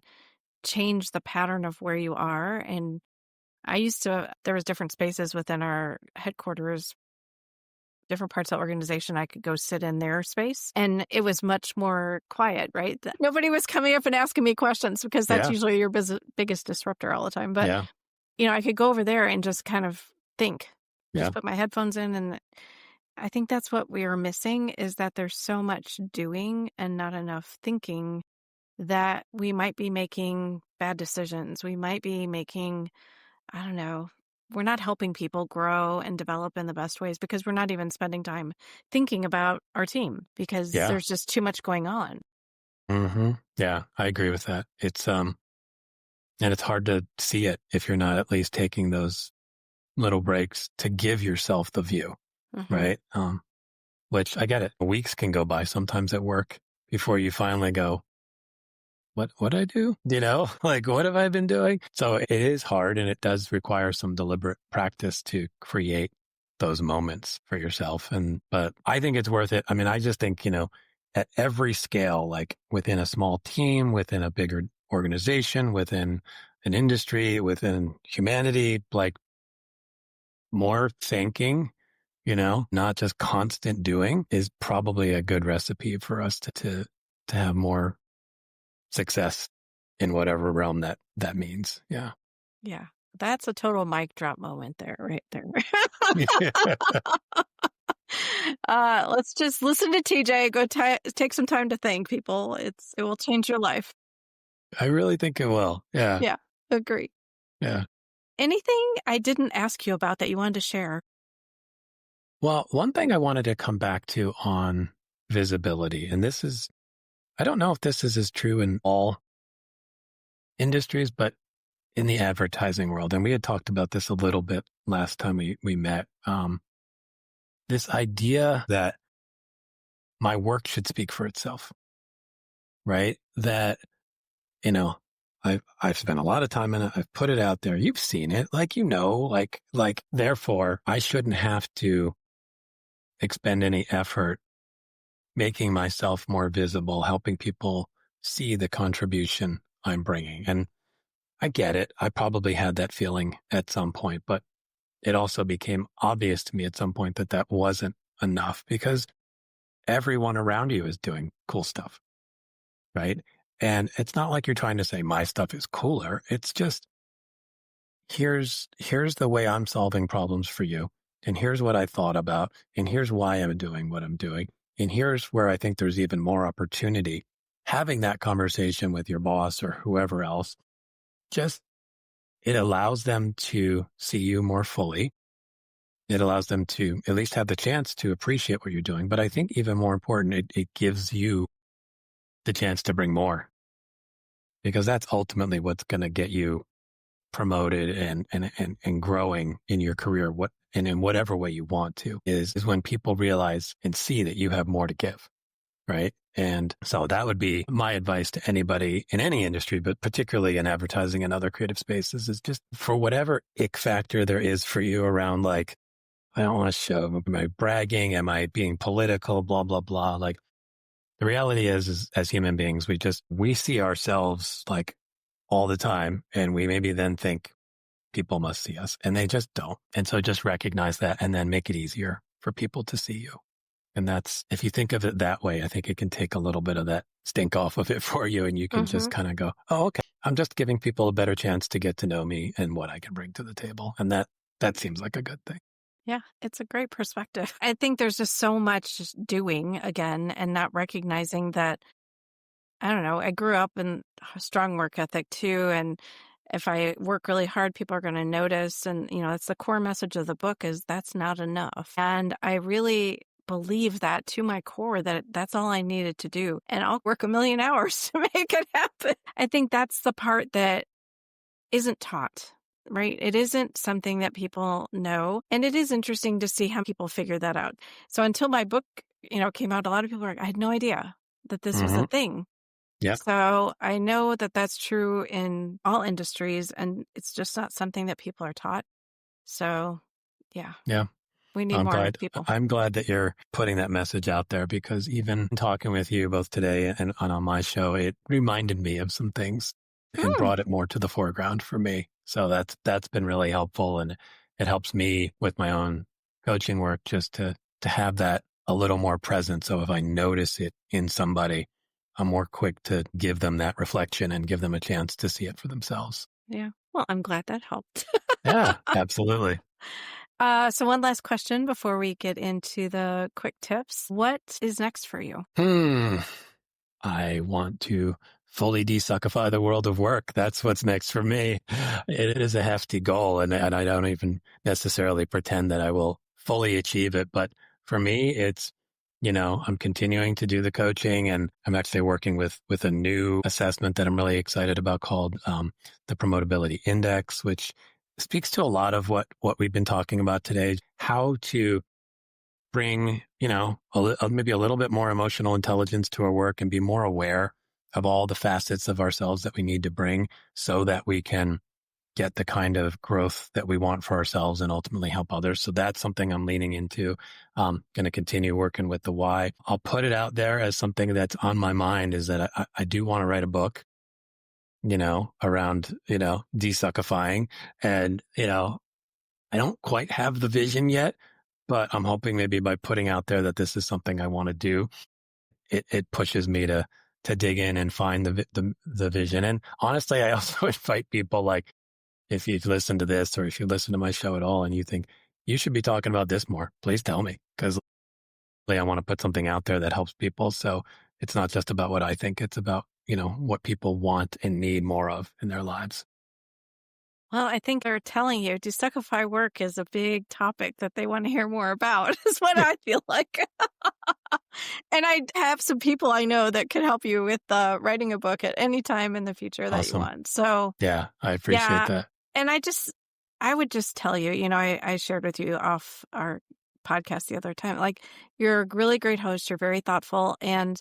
change the pattern of where you are. And there was different spaces within our headquarters, different parts of the organization. I could go sit in their space, and it was much more quiet, right? Nobody was coming up and asking me questions, because that's usually your biggest disruptor all the time. But, I could go over there and just kind of think, just put my headphones in. And I think that's what we are missing, is that there's so much doing and not enough thinking, that we might be making bad decisions. We might be making, I don't know, we're not helping people grow and develop in the best ways, because we're not even spending time thinking about our team, because there's just too much going on. Yeah, I agree with that. It's, and it's hard to see it if you're not at least taking those little breaks to give yourself the view, right? Which I get it. Weeks can go by sometimes at work before you finally go, what I do? Like, what have I been doing? So it is hard, and it does require some deliberate practice to create those moments for yourself. But I think it's worth it. I mean, I just think, at every scale, like within a small team, within a bigger organization, within an industry, within humanity, like more thinking, not just constant doing, is probably a good recipe for us to have more success in whatever realm that means. Yeah. Yeah. That's a total mic drop moment there, right there. Let's just listen to TJ. Go take some time to think, people. It will change your life. I really think it will. Yeah. Yeah. Agree. Yeah. Anything I didn't ask you about that you wanted to share? Well, one thing I wanted to come back to on visibility, and I don't know if this is as true in all industries, but in the advertising world, and we had talked about this a little bit last time we met, this idea that my work should speak for itself, right? That, you know, I've spent a lot of time in it. I've put it out there. You've seen it, like therefore I shouldn't have to expend any effort making myself more visible, helping people see the contribution I'm bringing. And I get it. I probably had that feeling at some point, but it also became obvious to me at some point that that wasn't enough because everyone around you is doing cool stuff, right? And it's not like you're trying to say my stuff is cooler. It's just, here's the way I'm solving problems for you. And here's what I thought about. And here's why I'm doing what I'm doing. And here's where I think there's even more opportunity. Having that conversation with your boss or whoever else, just, it allows them to see you more fully. It allows them to at least have the chance to appreciate what you're doing. But I think even more important, it gives you the chance to bring more, because that's ultimately what's going to get you promoted and growing in your career, and in whatever way you want to, is when people realize and see that you have more to give, right? And so that would be my advice to anybody in any industry, but particularly in advertising and other creative spaces, is just, for whatever ick factor there is for you around, like, I don't want to show, am I bragging? Am I being political? Blah, blah, blah. Like, the reality is as human beings, we see ourselves like all the time, and we maybe then think people must see us, and they just don't. And so just recognize that and then make it easier for people to see you. And that's, if you think of it that way, I think it can take a little bit of that stink off of it for you, and you can just kind of go, oh, okay, I'm just giving people a better chance to get to know me and what I can bring to the table. And that seems like a good thing. Yeah, it's a great perspective. I think there's just so much doing again and not recognizing that, I don't know, I grew up in a strong work ethic too. And if I work really hard, people are going to notice. And, that's the core message of the book, is that's not enough. And I really believe that to my core, that that's all I needed to do. And I'll work 1,000,000 hours to make it happen. I think that's the part that isn't taught. Right? It isn't something that people know. And it is interesting to see how people figure that out. So until my book, came out, a lot of people were like, I had no idea that this was a thing. Yeah. So I know that that's true in all industries, and it's just not something that people are taught. So yeah. Yeah. We need more people. I'm glad that you're putting that message out there, because even talking with you both today and on my show, it reminded me of some things and brought it more to the foreground for me. So that's been really helpful, and it helps me with my own coaching work, just to have that a little more present. So if I notice it in somebody, I'm more quick to give them that reflection and give them a chance to see it for themselves. Yeah. Well, I'm glad that helped. Yeah, absolutely. So one last question before we get into the quick tips. What is next for you? I want to fully desuckify the world of work. That's what's next for me. It is a hefty goal, and I don't even necessarily pretend that I will fully achieve it. But for me, it's, I'm continuing to do the coaching, and I'm actually working with a new assessment that I'm really excited about, called the Promotability Index, which speaks to a lot of what we've been talking about today, how to bring, maybe a little bit more emotional intelligence to our work and be more aware of all the facets of ourselves that we need to bring, so that we can get the kind of growth that we want for ourselves and ultimately help others. So that's something I'm leaning into. Going to continue working with the why. I'll put it out there as something that's on my mind, is that I do want to write a book, around, desuckifying. And, I don't quite have the vision yet, but I'm hoping maybe by putting out there that this is something I want to do, it pushes me to dig in and find the vision. And honestly, I also invite people, like, if you've listened to this, or if you listen to my show at all and you think you should be talking about this more, please tell me, because I want to put something out there that helps people. So it's not just about what I think, it's about, what people want and need more of in their lives. Well, I think they're telling you Desuckify Work is a big topic that they want to hear more about, is what I feel like. And I have some people I know that could help you with writing a book at any time in the future that you Awesome. want. So Yeah, I appreciate yeah. that. And I would just tell you, I shared with you off our podcast the other time, like, you're a really great host. You're very thoughtful. And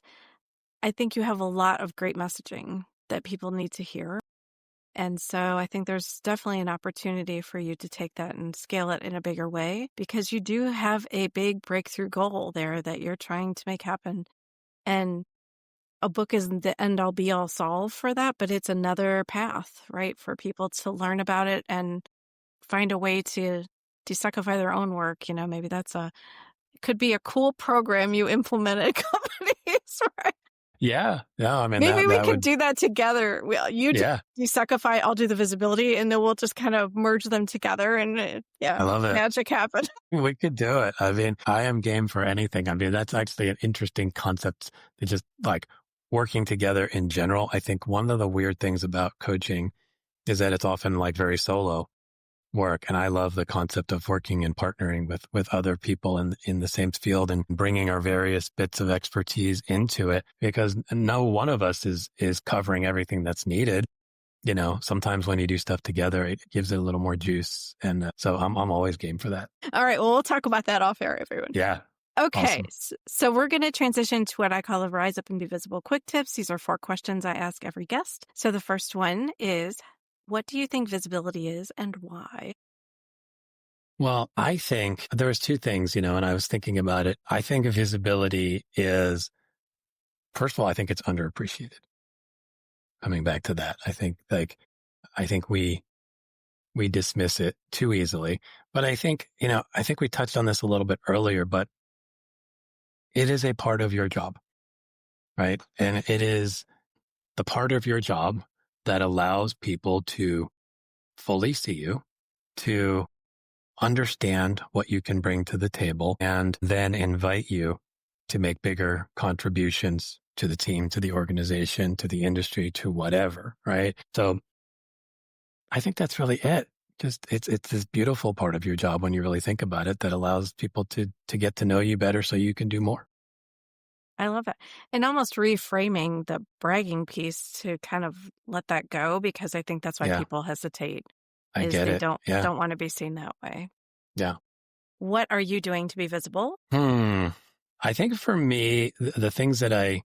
I think you have a lot of great messaging that people need to hear. And so I think there's definitely an opportunity for you to take that and scale it in a bigger way, because you do have a big breakthrough goal there that you're trying to make happen. And a book isn't the end all be all solve for that, but it's another path, right, for people to learn about it and find a way to desuckify their own work. Maybe could be a cool program you implement at companies, right? Yeah. No, I mean, Maybe we that could would, do that together. Well, you yeah, desuckify, I'll do the visibility, and then we'll just kind of merge them together, and I love it. magic happen. We could do it. I mean, I am game for anything. I mean, that's actually an interesting concept to just like working together in general. I think one of the weird things about coaching is that it's often like very solo work. And I love the concept of working and partnering with other people in the same field and bringing our various bits of expertise into it, because no one of us is covering everything that's needed. Sometimes when you do stuff together, it gives it a little more juice. And so I'm always game for that. All right. Well, we'll talk about that off air, everyone. Yeah. Okay. Awesome. So we're going to transition to what I call the Rise Up and Be Visible quick tips. These are 4 questions I ask every guest. So the first one is, what do you think visibility is and why? Well, I think there's 2 things, and I was thinking about it. I think visibility is, first of all, I think it's underappreciated. Coming back to that, I think we dismiss it too easily. But I think we touched on this a little bit earlier, but it is a part of your job, right? And it is the part of your job that allows people to fully see you, to understand what you can bring to the table, and then invite you to make bigger contributions to the team, to the organization, to the industry, to whatever, right? So I think that's really it. Just it's this beautiful part of your job when you really think about it that allows people to get to know you better so you can do more. I love it. And almost reframing the bragging piece to kind of let that go, because I think that's why people hesitate. I get it. Don't want to be seen that way. Yeah. What are you doing to be visible? I think for me, the things that I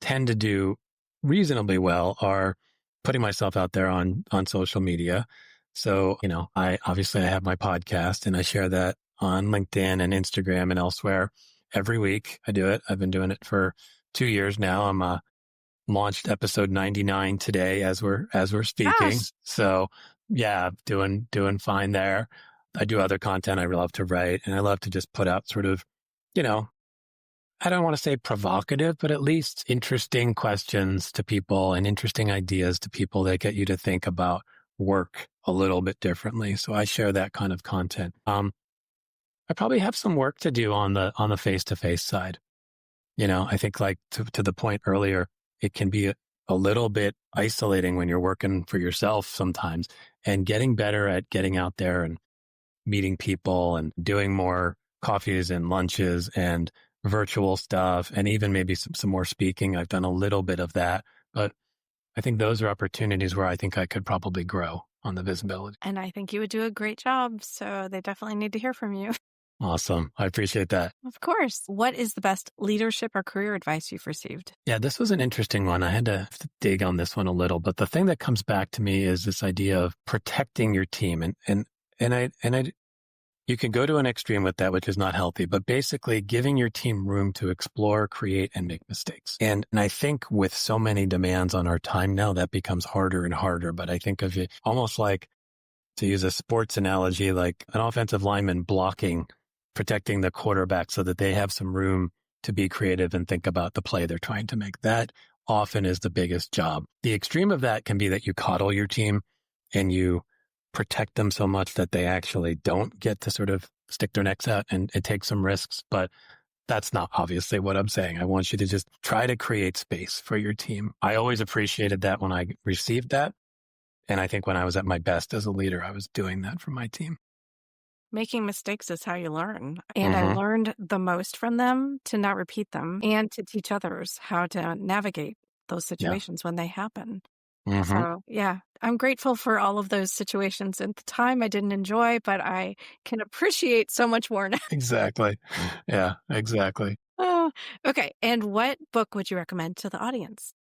tend to do reasonably well are putting myself out there on social media. So, I have my podcast and I share that on LinkedIn and Instagram and elsewhere every week. I do it. I've been doing it for 2 years now. I'm launched episode 99 today as we're speaking. Gosh. So yeah, doing fine there. I do other content. I love to write, and I love to just put out sort of, I don't want to say provocative, but at least interesting questions to people and interesting ideas to people that get you to think about work a little bit differently. So I share that kind of content. I probably have some work to do on the face-to-face side. I think like to the point earlier, it can be a little bit isolating when you're working for yourself sometimes, and getting better at getting out there and meeting people and doing more coffees and lunches and virtual stuff, and even maybe some more speaking. I've done a little bit of that, but I think those are opportunities where I think I could probably grow on the visibility. And I think you would do a great job. So they definitely need to hear from you. Awesome. I appreciate that. Of course. What is the best leadership or career advice you've received? Yeah, this was an interesting one. I had to dig on this one a little, but the thing that comes back to me is this idea of protecting your team. And you can go to an extreme with that, which is not healthy, but basically giving your team room to explore, create, and make mistakes. And I think with so many demands on our time now, that becomes harder and harder. But I think of it almost like, to use a sports analogy, like an offensive lineman protecting the quarterback so that they have some room to be creative and think about the play they're trying to make. That often is the biggest job. The extreme of that can be that you coddle your team and you protect them so much that they actually don't get to sort of stick their necks out and take some risks. But that's not obviously what I'm saying. I want you to just try to create space for your team. I always appreciated that when I received that. And I think when I was at my best as a leader, I was doing that for my team. Making mistakes is how you learn. And I learned the most from them to not repeat them and to teach others how to navigate those Yeah. situations when they happen. hmm So, yeah, I'm grateful for all of those situations. At the time, I didn't enjoy, but I can appreciate so much more now. Exactly. Yeah, exactly. Oh, okay. And what book would you recommend to the audience?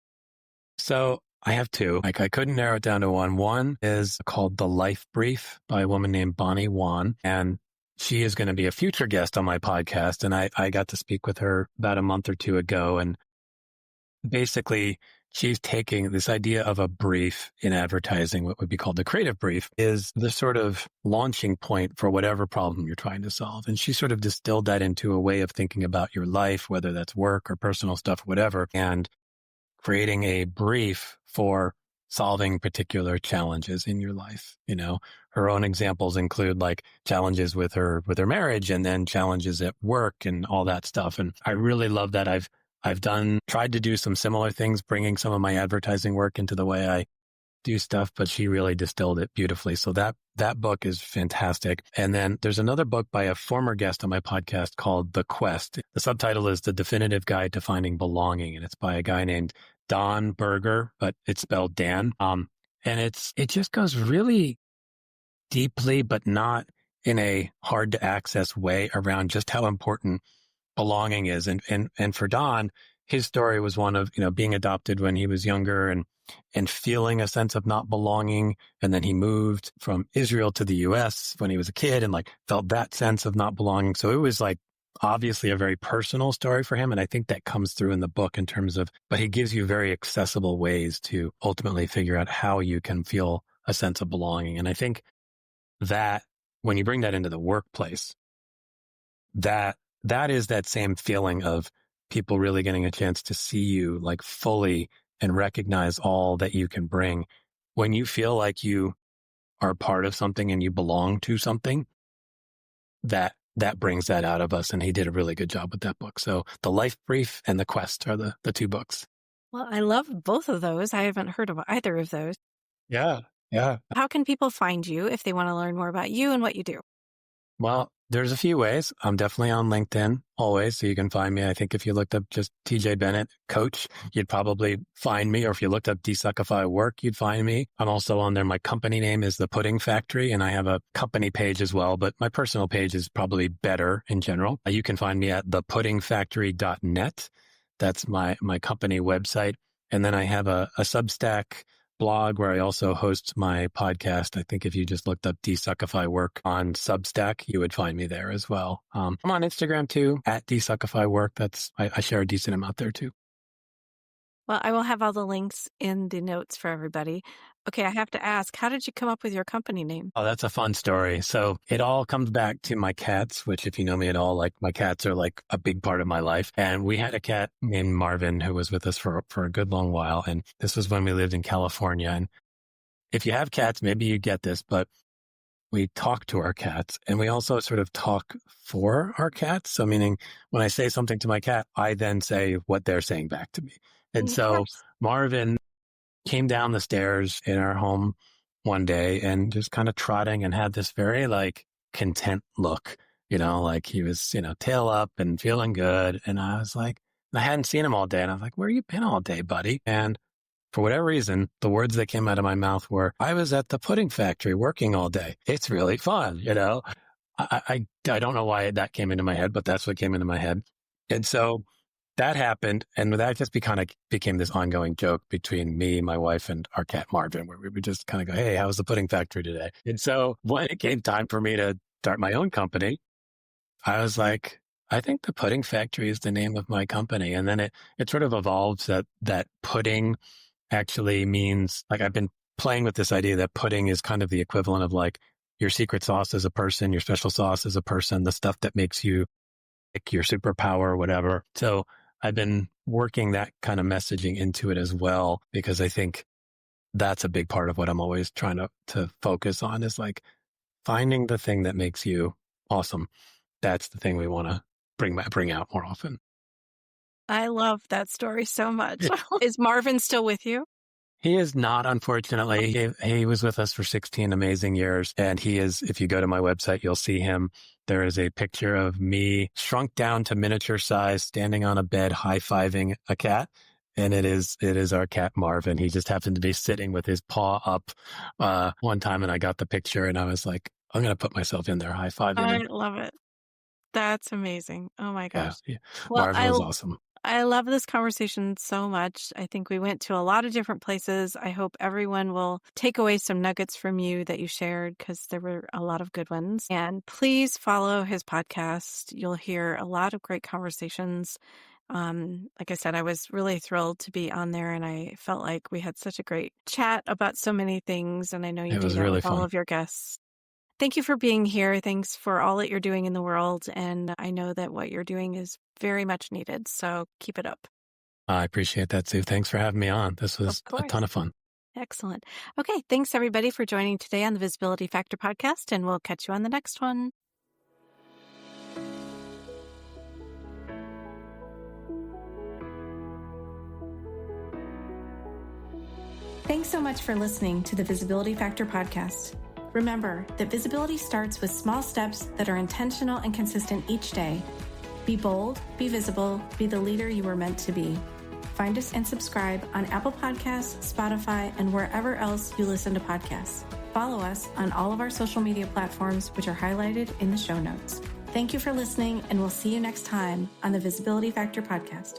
So I have two. Like I couldn't narrow it down to one. One is called The Life Brief by a woman named Bonnie Wan. And she is going to be a future guest on my podcast. And I got to speak with her about a month or two ago. And basically, she's taking this idea of a brief in advertising, what would be called the creative brief, is the sort of launching point for whatever problem you're trying to solve. And she sort of distilled that into a way of thinking about your life, whether that's work or personal stuff, whatever, and creating a brief for solving particular challenges in your life. You know, her own examples include like challenges with her marriage and then challenges at work and all that stuff. And I really love that. I've tried to do some similar things, bringing some of my advertising work into the way I do stuff, but she really distilled it beautifully. So that book is fantastic. And then there's another book by a former guest on my podcast called The Quest. The subtitle is The Definitive Guide to Finding Belonging. And it's by a guy named Don Berger, but it's spelled Dan. And it just goes really deeply, but not in a hard to access way around just how important belonging is. And for Don, his story was one of, being adopted when he was younger and feeling a sense of not belonging. And then he moved from Israel to the US when he was a kid and like felt that sense of not belonging. So it was like obviously a very personal story for him. And I think that comes through in the book in terms of, but he gives you very accessible ways to ultimately figure out how you can feel a sense of belonging. And I think that when you bring that into the workplace, that is that same feeling of people really getting a chance to see you like fully and recognize all that you can bring. When you feel like you are part of something and you belong to something, that brings that out of us. And he did a really good job with that book. So The Life Brief and The Quest are the two books. Well, I love both of those. I haven't heard of either of those. Yeah. How can people find you if they want to learn more about you and what you do? Well, there's a few ways. I'm definitely on LinkedIn always, so you can find me. I think if you looked up just TJ Bennett, coach, you'd probably find me. Or if you looked up Desuckify Work, you'd find me. I'm also on there. My company name is The Pudding Factory, and I have a company page as well, but my personal page is probably better in general. You can find me at thepuddingfactory.net. That's my company website. And then I have a Substack blog where I also host my podcast. I think if you just looked up Desuckify Work on Substack, you would find me there as well. I'm on Instagram too, at Desuckify Work. I share a decent amount there too. Well, I will have all the links in the notes for everybody. Okay, I have to ask, how did you come up with your company name? Oh, that's a fun story. So it all comes back to my cats, which if you know me at all, like my cats are like a big part of my life. And we had a cat named Marvin who was with us for a good long while. And this was when we lived in California. And if you have cats, maybe you get this, but we talk to our cats and we also sort of talk for our cats. So meaning when I say something to my cat, I then say what they're saying back to me. And so Marvin came down the stairs in our home one day and just kind of trotting and had this very like content look, like he was, tail up and feeling good. And I was like, I hadn't seen him all day. And I was like, where you been all day, buddy? And for whatever reason, the words that came out of my mouth were, I was at the pudding factory working all day. It's really fun. I don't know why that came into my head, but that's what came into my head. And so that happened. And that just became this ongoing joke between me, my wife, and our cat Marvin, where we would just kind of go, hey, how was the pudding factory today? And so when it came time for me to start my own company, I was like, I think the pudding factory is the name of my company. And then it sort of evolved that pudding actually means, like, I've been playing with this idea that pudding is kind of the equivalent of like your secret sauce as a person, your special sauce as a person, the stuff that makes you like your superpower or whatever. So I've been working that kind of messaging into it as well, because I think that's a big part of what I'm always trying to focus on is like finding the thing that makes you awesome. That's the thing we want to bring out more often. I love that story so much. Is Marvin still with you? He is not, unfortunately. He was with us for 16 amazing years. And he is, if you go to my website, you'll see him. There is a picture of me shrunk down to miniature size, standing on a bed, high-fiving a cat. And it is our cat Marvin. He just happened to be sitting with his paw up one time, and I got the picture, and I was like, I'm going to put myself in there high-fiving I him. love it. That's amazing. Oh my gosh. Yeah. Well, Marvin was awesome. I love this conversation so much. I think we went to a lot of different places. I hope everyone will take away some nuggets from you that you shared, because there were a lot of good ones. And please follow his podcast. You'll hear a lot of great conversations. Like I said, I was really thrilled to be on there, and I felt like we had such a great chat about so many things. And I know you do that with all of your guests. Thank you for being here. Thanks for all that you're doing in the world. And I know that what you're doing is very much needed. So keep it up. I appreciate that, Sue. Thanks for having me on. This was a ton of fun. Excellent. Okay. Thanks, everybody, for joining today on the Visibility Factor podcast, and we'll catch you on the next one. Thanks so much for listening to the Visibility Factor podcast. Remember that visibility starts with small steps that are intentional and consistent each day. Be bold, be visible, be the leader you were meant to be. Find us and subscribe on Apple Podcasts, Spotify, and wherever else you listen to podcasts. Follow us on all of our social media platforms, which are highlighted in the show notes. Thank you for listening, and we'll see you next time on the Visibility Factor podcast.